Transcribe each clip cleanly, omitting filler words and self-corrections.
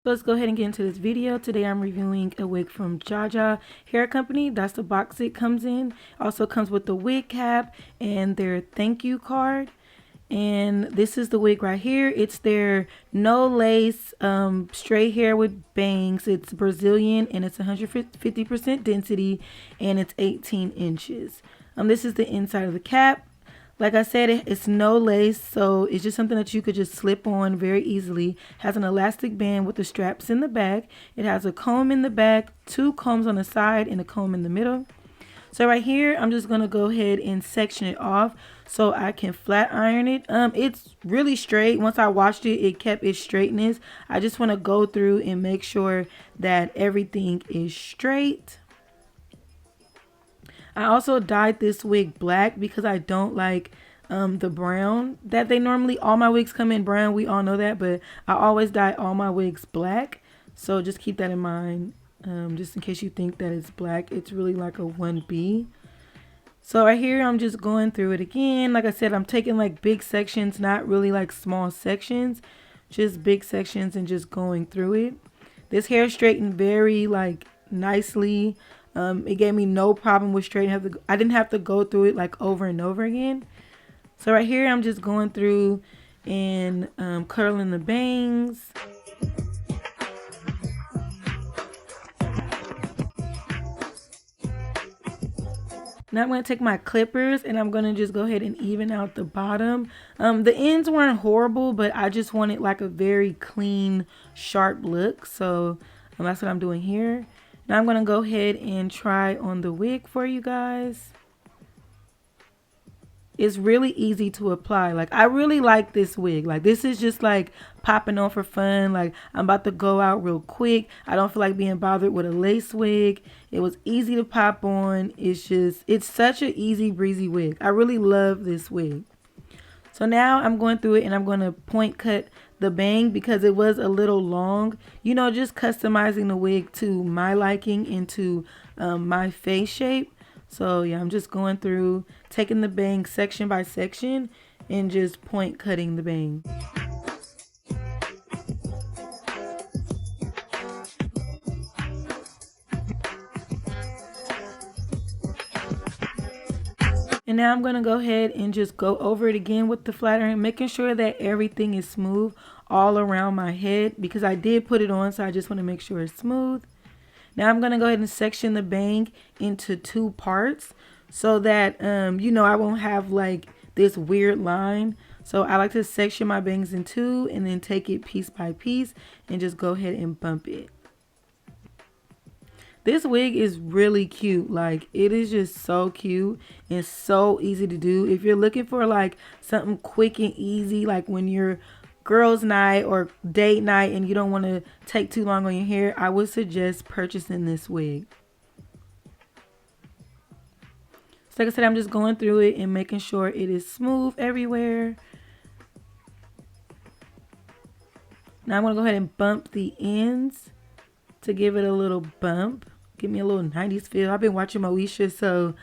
Let's go ahead and get into this video. Today I'm reviewing a wig from JAJA Hair Company. That's the box it comes in. Also comes with the wig cap and their thank you card. And this is the wig right here. It's their no lace straight hair with bangs. It's Brazilian and it's 150% density and it's 18 inches. This is the inside of the cap. Like I said, it's no lace, so it's just something that you could just slip on very easily. Has an elastic band with the straps in the back. It has a comb in the back, 2 combs on the side, and a comb in the middle. So right here, I'm just going to go ahead and section it off so I can flat iron it. It's really straight. Once I washed it, it kept its straightness. I just want to go through and make sure that everything is straight. I also dyed this wig black because I don't like the brown that they normally, all my wigs come in brown, we all know that, but I always dye all my wigs black, so just keep that in mind, just in case you think that it's black. It's really like a 1B. So right here I'm just going through it again. Like I said, I'm taking like big sections, not really like small sections, just big sections, and just going through it. This hair straightened very like nicely. It gave me no problem with straightening. I didn't have to go through it like over and over again. So right here, I'm just going through and curling the bangs. Now I'm going to take my clippers and I'm going to just go ahead and even out the bottom. The ends weren't horrible, but I just wanted like a very clean, sharp look. So that's what I'm doing here. Now I'm going to go ahead and try on the wig for you guys. It's really easy to apply. Like, I really like this wig. Like, this is just like popping on for fun. Like, I'm about to go out real quick. I don't feel like being bothered with a lace wig. It was easy to pop on. It's such an easy breezy wig. I really love this wig. So now I'm going through it and I'm going to point cut the bang because it was a little long. You know, just customizing the wig to my liking and to my face shape. So yeah, I'm just going through, taking the bang section by section and just point cutting the bang. And now I'm going to go ahead and just go over it again with the flat iron, making sure that everything is smooth all around my head because I did put it on, so I just want to make sure it's smooth. Now I'm going to go ahead and section the bang into 2 parts so that, you know, I won't have like this weird line. So I like to section my bangs in 2 and then take it piece by piece and just go ahead and bump it. This wig is really cute. Like, it is just so cute and so easy to do. If you're looking for like something quick and easy, like when you're girls night or date night and you don't want to take too long on your hair, I would suggest purchasing this wig. So like I said, I'm just going through it and making sure it is smooth everywhere. Now I'm going to go ahead and bump the ends to give it a little bump. Give me a little 90s feel. I've been watching Moesha, so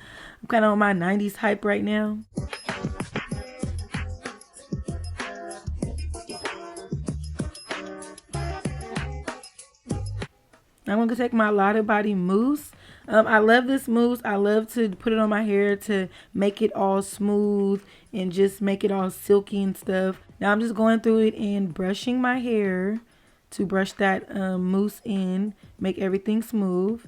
I'm kind of on my 90s hype right now. I'm going to take my Lotta Body mousse. I love this mousse. I love to put it on my hair to make it all smooth and just make it all silky and stuff. Now I'm just going through it and brushing my hair to brush that mousse in, make everything smooth.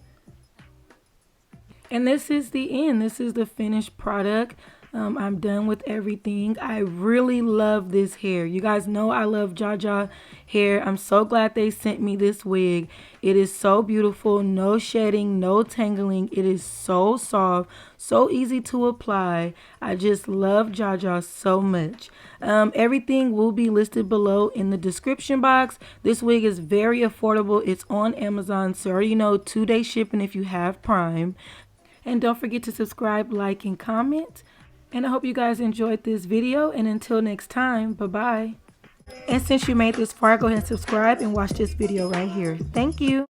And this is the end. This is the finished product. I'm done with everything. I really love this hair. You guys know I love JAJA hair. I'm so glad they sent me this wig. It is so beautiful. No shedding, no tangling. It is so soft, so easy to apply. I just love JAJA so much. Everything will be listed below in the description box. This wig is very affordable. It's on Amazon, so you know 2-day shipping if you have Prime. And don't forget to subscribe, like, and comment. And I hope you guys enjoyed this video. And until next time, bye-bye. And since you made this far, go ahead and subscribe and watch this video right here. Thank you.